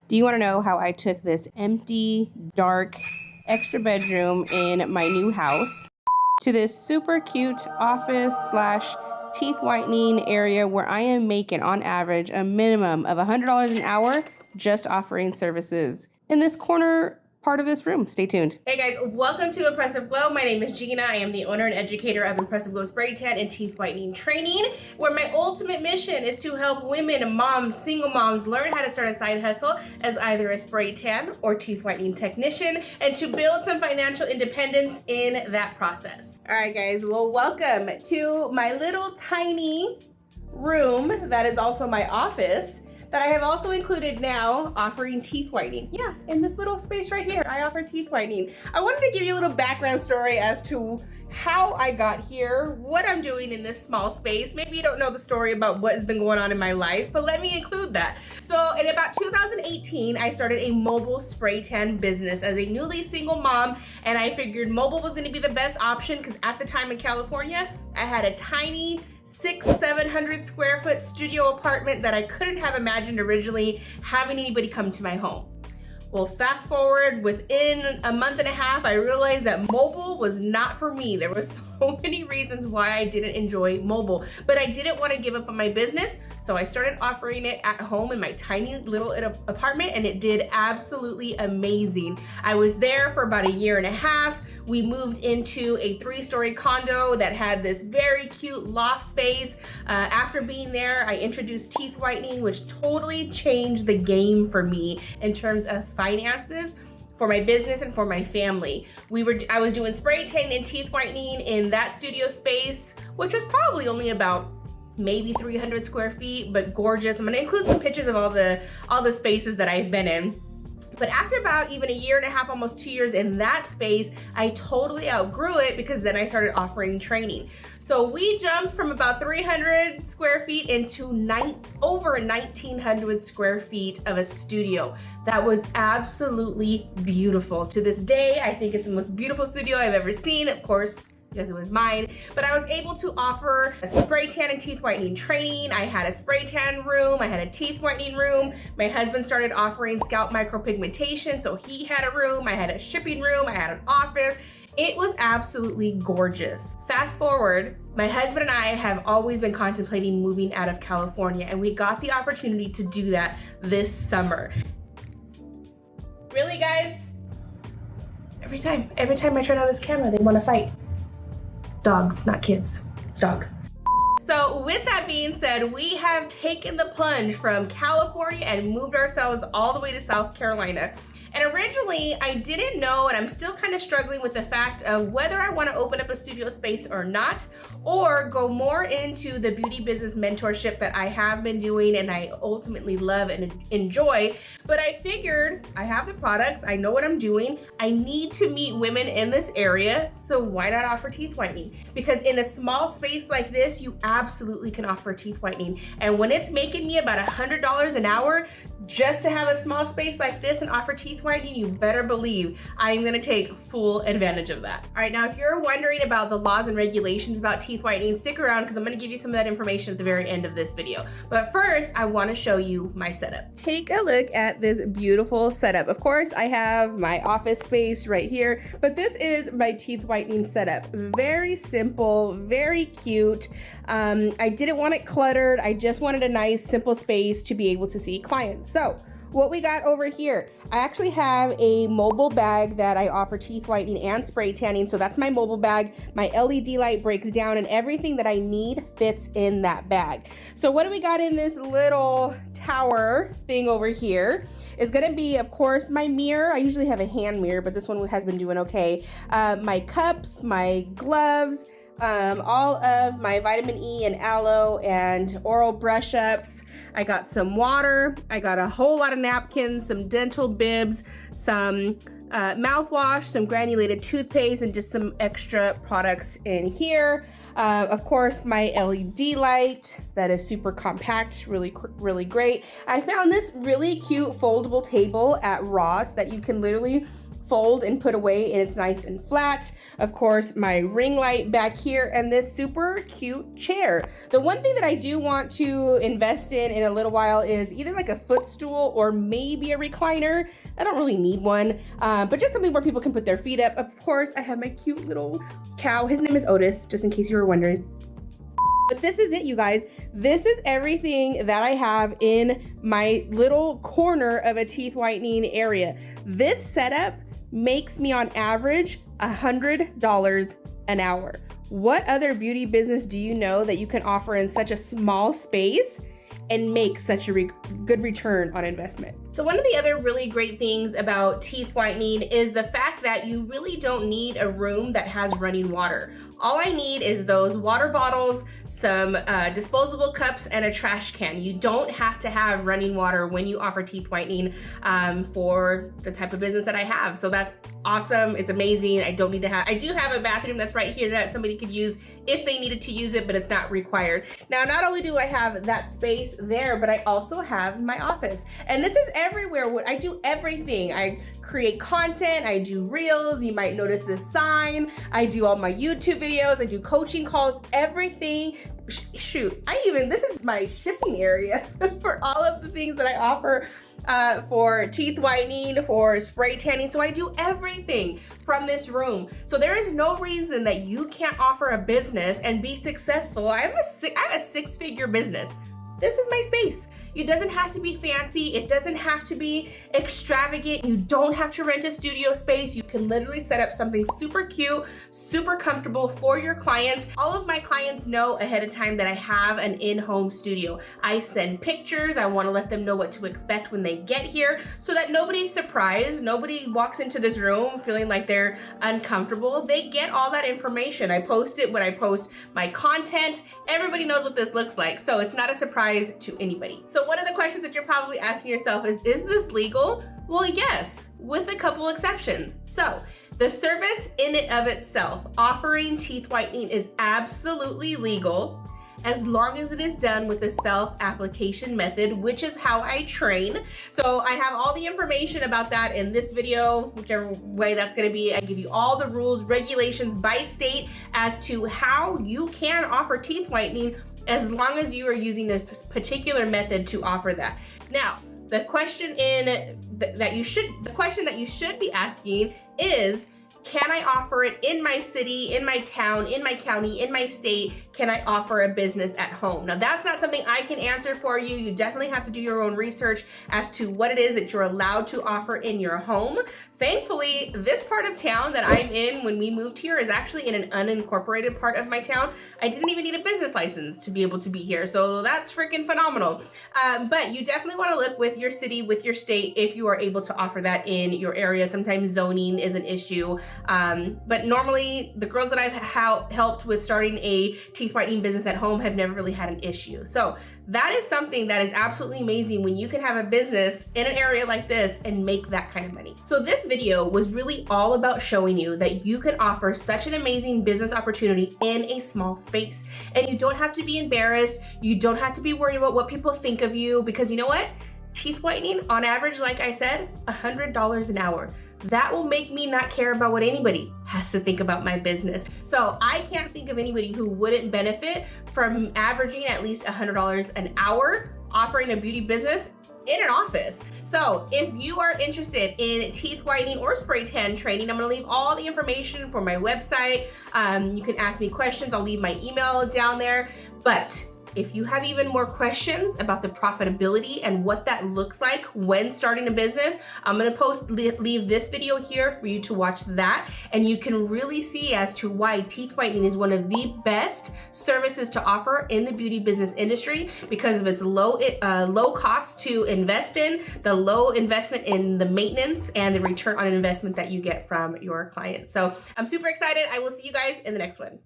Do you want to know how I took this empty, dark, extra bedroom in my new house to this super cute office slash teeth whitening area where I am making on average a minimum of $100 an hour just offering services in this corner part of this room? Stay tuned. Hey guys, welcome to Impressive Glow. My name is Gina. I am the owner and educator of Impressive Glow Spray Tan and Teeth Whitening Training, where my ultimate mission is to help women, moms, single moms learn how to start a side hustle as either a spray tan or teeth whitening technician and to build some financial independence in that process. All right guys, well welcome to my little tiny room that is also my office, that I have also included now offering teeth whitening. Yeah, in this little space right here, I offer teeth whitening. I wanted to give you a little background story as to how I got here, what I'm doing in this small space. Maybe you don't know the story about what has been going on in my life, but let me include that. So in about 2018, I started a mobile spray tan business as a newly single mom, and I figured mobile was gonna be the best option because at the time in California, I had a tiny 700 square foot studio apartment that I couldn't have imagined originally having anybody come to my home. Well, fast forward, within a month and a half, I realized that mobile was not for me. There were so many reasons why I didn't enjoy mobile, but I didn't want to give up on my business. So I started offering it at home in my tiny little apartment, and it did absolutely amazing. I was there for about a year and a half. We moved into a 3-story condo that had this very cute loft space. After being there, I introduced teeth whitening, which totally changed the game for me in terms of finances for my business and for my family. I was doing spray tan and teeth whitening in that studio space, which was probably only about maybe 300 square feet, but gorgeous. I'm gonna include some pictures of all the spaces that I've been in. But after about even a year and a half, almost 2 years in that space, I totally outgrew it because then I started offering training. So we jumped from about 300 square feet into over 1,900 square feet of a studio. That was absolutely beautiful. To this day, I think it's the most beautiful studio I've ever seen, of course, because it was mine. But I was able to offer a spray tan and teeth whitening training. I had a spray tan room, I had a teeth whitening room. My husband started offering scalp micropigmentation, so he had a room. I had a shipping room, I had an office. It was absolutely gorgeous. Fast forward, my husband and I have always been contemplating moving out of California, and we got the opportunity to do that this summer. Really, guys? Every time I turn on this camera, they want to fight. Dogs, not kids, dogs. So with that being said, we have taken the plunge from California and moved ourselves all the way to South Carolina. And originally I didn't know, and I'm still kind of struggling with the fact of whether I want to open up a studio space or not, or go more into the beauty business mentorship that I have been doing and I ultimately love and enjoy. But I figured I have the products, I know what I'm doing, I need to meet women in this area, so why not offer teeth whitening? Because in a small space like this, you absolutely can offer teeth whitening. And when it's making me about $100 an hour just to have a small space like this and offer teeth whitening, you better believe I am gonna take full advantage of that. All right, now if you're wondering about the laws and regulations about teeth whitening, stick around because I'm gonna give you some of that information at the very end of this video. But first, I wanna show you my setup. Take a look at this beautiful setup. Of course, I have my office space right here, but this is my teeth whitening setup. Very simple, very cute. I didn't want it cluttered. I just wanted a nice, simple space to be able to see clients. So what we got over here, I actually have a mobile bag that I offer teeth whitening and spray tanning. So that's my mobile bag. My LED light breaks down and everything that I need fits in that bag. So what do we got in this little tower thing over here is gonna be, of course, my mirror. I usually have a hand mirror, but this one has been doing okay. My cups, my gloves, all of my vitamin E and aloe and oral brush ups. I got some water, I got a whole lot of napkins, some dental bibs, some mouthwash, some granulated toothpaste, and just some extra products in here. Of course, my LED light that is super compact, really great. I found this really cute foldable table at Ross that you can literally fold and put away, and it's nice and flat. Of course, my ring light back here, and this super cute chair. The one thing that I do want to invest in a little while is either like a footstool or maybe a recliner. I don't really need one, but just something where people can put their feet up. Of course, I have my cute little cow. His name is Otis, just in case you were wondering. But this is it, you guys. This is everything that I have in my little corner of a teeth whitening area. This setup makes me on average $100 an hour. What other beauty business do you know that you can offer in such a small space and make such a good return on investment? So one of the other really great things about teeth whitening is the fact that you really don't need a room that has running water. All I need is those water bottles, some disposable cups, and a trash can. You don't have to have running water when you offer teeth whitening for the type of business that I have. So that's awesome. It's amazing. I don't need to have, I do have a bathroom that's right here that somebody could use if they needed to use it, but it's not required. Now, not only do I have that space there, but I also have my office. And this is everywhere. I do everything. I create content, I do reels, you might notice this sign, I do all my YouTube videos, I do coaching calls, everything. Shoot, this is my shipping area for all of the things that I offer for teeth whitening, for spray tanning. So I do everything from this room. So there is no reason that you can't offer a business and be successful. I have a six-figure business. This is my space. It doesn't have to be fancy. It doesn't have to be extravagant. You don't have to rent a studio space. You can literally set up something super cute, super comfortable for your clients. All of my clients know ahead of time that I have an in-home studio. I send pictures. I want to let them know what to expect when they get here so that nobody's surprised. Nobody walks into this room feeling like they're uncomfortable. They get all that information. I post it when I post my content. Everybody knows what this looks like. So it's not a surprise to anybody. So one of the questions that you're probably asking yourself is this legal? Well, yes, with a couple exceptions. So the service in and of itself, offering teeth whitening, is absolutely legal as long as it is done with a self-application method, which is how I train. So I have all the information about that in this video, whichever way that's gonna be. I give you all the rules, regulations by state as to how you can offer teeth whitening as long as you are using this particular method to offer that. Now, the question that you should be asking is, can I offer it in my city, in my town, in my county, in my state? Can I offer a business at home? Now, that's not something I can answer for you. You definitely have to do your own research as to what it is that you're allowed to offer in your home. Thankfully, this part of town that I'm in when we moved here is actually in an unincorporated part of my town. I didn't even need a business license to be able to be here. So that's freaking phenomenal. But you definitely want to look with your city, with your state, if you are able to offer that in your area. Sometimes zoning is an issue. But normally the girls that I've helped with starting a teeth whitening business at home have never really had an issue. So that is something that is absolutely amazing when you can have a business in an area like this and make that kind of money. So this video was really all about showing you that you can offer such an amazing business opportunity in a small space. And you don't have to be embarrassed. You don't have to be worried about what people think of you, because you know what? Teeth whitening, on average, like I said, $100 an hour. That will make me not care about what anybody has to think about my business. So I can't think of anybody who wouldn't benefit from averaging at least $100 an hour offering a beauty business in an office. So if you are interested in teeth whitening or spray tan training, I'm gonna leave all the information for my website. You can ask me questions. I'll leave my email down there. But if you have even more questions about the profitability and what that looks like when starting a business, I'm gonna leave this video here for you to watch that, and you can really see as to why teeth whitening is one of the best services to offer in the beauty business industry because of its low cost to invest in, the low investment in the maintenance, and the return on investment that you get from your clients. So I'm super excited. I will see you guys in the next one.